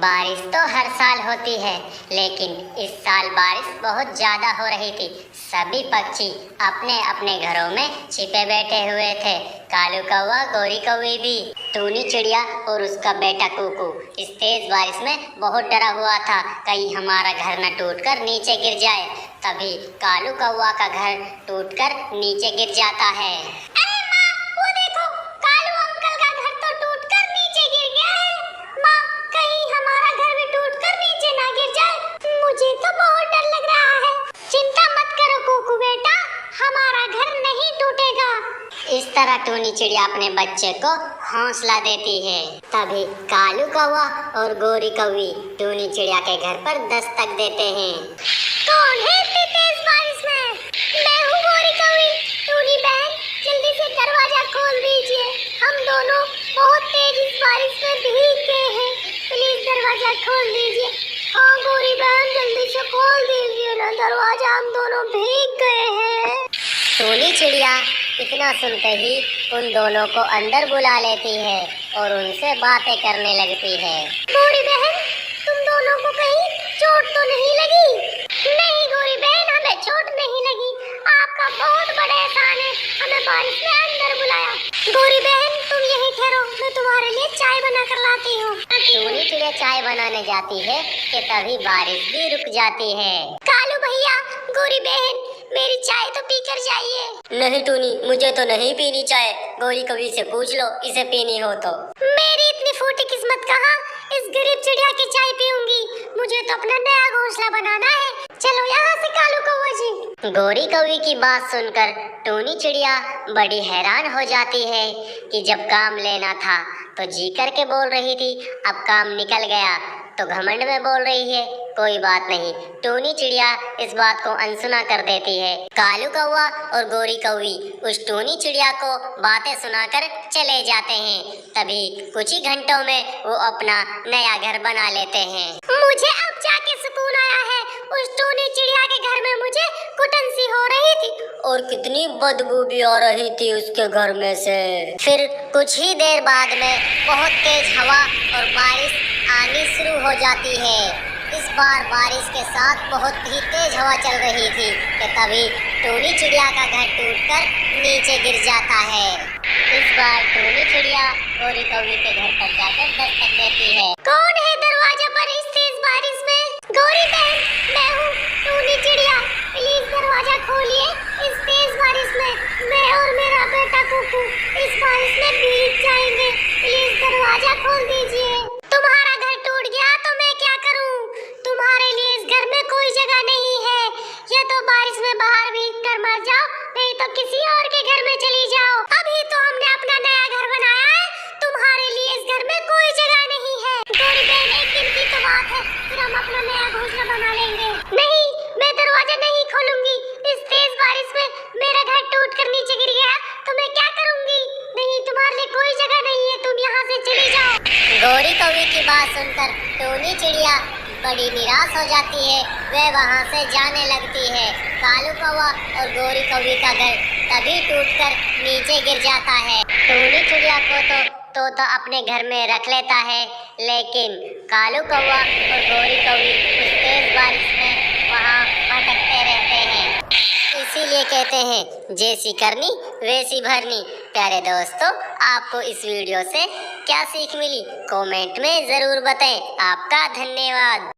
बारिश तो हर साल होती है, लेकिन इस साल बारिश बहुत ज्यादा हो रही थी। सभी पक्षी अपने अपने घरों में छिपे बैठे हुए थे। कालू कौवा, गोरी कौवी भी, टूनी चिड़िया और उसका बेटा कुकू इस तेज बारिश में बहुत डरा हुआ था, कहीं हमारा घर न टूटकर नीचे गिर जाए। तभी कालू कौवा का घर टूटकर नीचे गिर जाता है। अरे माँ, वो देखो, कालू अंकल का घर तो टूटकर नीचे गिर गया है। माँ, कहीं हमारा घर भी टूटकर नीचे ना गिर जाए। मुझे तो बहुत डर लग रहा है। चिंता मत करो कुकू बेटा, हमारा घर नहीं टूटेगा। इस तरह टूनी चिड़िया अपने बच्चे को हौसला देती है। तभी कालू कौवा और गोरी कौवी टूनी चिड़िया के घर पर दस्तक देते हैं। कौन है इतनी तेज बारिश में? मैं हूँ गोरी कौवी। टूनी बहन, जल्दी से दरवाजा खोल दीजिए, हम दोनों बहुत तेज इस बारिश में भीग गए हैं। प्लीज दरवाजा खोल दीजिए। हाँ गोरी बहन, जल्दी से खोल दीजिए ना दरवाजा, हम दोनों भीग गए हैं। टूनी चिड़िया इतना सुनते ही उन दोनों को अंदर बुला लेती है और उनसे बातें करने लगती है। गोरी बहन, तुम दोनों को कहीं चोट तो नहीं लगी? नहीं गोरी बहन, हमें चोट नहीं लगी। आपका बहुत बड़ा एहसान है, हमें बारिश में अंदर बुलाया। गोरी बहन, तुम यहीं ठहरो, मैं तुम्हारे लिए चाय बना कर लाती हूँ। टूनी चिड़िया चाय बनाने जाती है कि तभी बारिश भी रुक जाती है। कालू भैया, गोरी बहन, मेरी चाय तो पीकर जाइए। नहीं टूनी, मुझे तो नहीं पीनी चाय, गोरी कौवी से पूछ लो, इसे पीनी हो तो। मेरी इतनी फूटी किस्मत कहाँ इस गरीब चिड़िया की चाय पीऊंगी, मुझे तो अपना नया घोंसला बनाना है। चलो यहाँ से कालू कौवा जी। गोरी कौवी की बात सुनकर टूनी चिड़िया बड़ी हैरान हो जाती है कि जब काम लेना था तो जी करके बोल रही थी, अब काम निकल गया तो घमंड में बोल रही है। कोई बात नहीं, टूनी चिड़िया इस बात को अनसुना कर देती है। कालू कौवा और गोरी कौवी उस टूनी चिड़िया को बातें सुनाकर चले जाते हैं। तभी कुछ ही घंटों में वो अपना नया घर बना लेते हैं। मुझे अब जाके सुकून आया है। उस टूनी चिड़िया के घर में मुझे घुटन सी हो रही थी और कितनी बदबू भी आ रही थी उसके घर में से। फिर कुछ ही देर बाद में बहुत तेज हवा और बारिश आनी शुरू हो जाती है। इस बार बारिश के साथ बहुत ही तेज हवा चल रही थी कि तभी टूनी चिड़िया का घर टूटकर नीचे गिर जाता है। इस बार टूनी चिड़िया गोरी कौवी के घर पर जाकर दस्तक देती है। कौन है दरवाजा पर इस तेज बारिश में? गोरी बहन, मैं हूँ टूनी चिड़िया, प्लीज दरवाजा खोलिए। इस तेज बारिश में मैं और मेरा बेटा कुकू इस बारिश में भीग जाएंगे, प्लीज दरवाजा खोल दीजिए। तुम्हारा घर टूट गया तो मैं क्या करूं? तुम्हारे लिए इस घर में कोई जगह नहीं है, या तो बारिश में बाहर भीग कर मर जाओ, नहीं तो किसी और के घर में चली जाओ। अभी तो हमने अपना नया घर बनाया है, तुम्हारे लिए इस घर में कोई जगह नहीं है। गोरी बहन, एक दिन की तो बात है, फिर हम अपना नया घोंसला बना लेंगे। नहीं, मैं दरवाजा नहीं खोलूंगी। इस तेज बारिश में मेरा घर टूट कर नीचे गिर गया तो मैं क्या करूंगी? नहीं, तुम्हारे लिए कोई जगह नहीं है, तुम यहाँ से चली जाओ। गोरी कौवी की बात सुनकर टूनी चिड़िया बड़ी निराश हो जाती है, वह वहाँ से जाने लगती है। कालू कौवा और गोरी कौवी का घर तभी टूटकर नीचे गिर जाता है। टूनी चिड़िया को तो अपने घर में रख लेता है, लेकिन कालू कौवा और गोरी कौवी उस तेज बारिश में वहाँ भटकते रहते हैं। इसीलिए कहते हैं, जैसी करनी वैसी भरनी। प्यारे दोस्तों, आपको इस वीडियो से क्या सीख मिली कमेंट में ज़रूर बताएं। आपका धन्यवाद।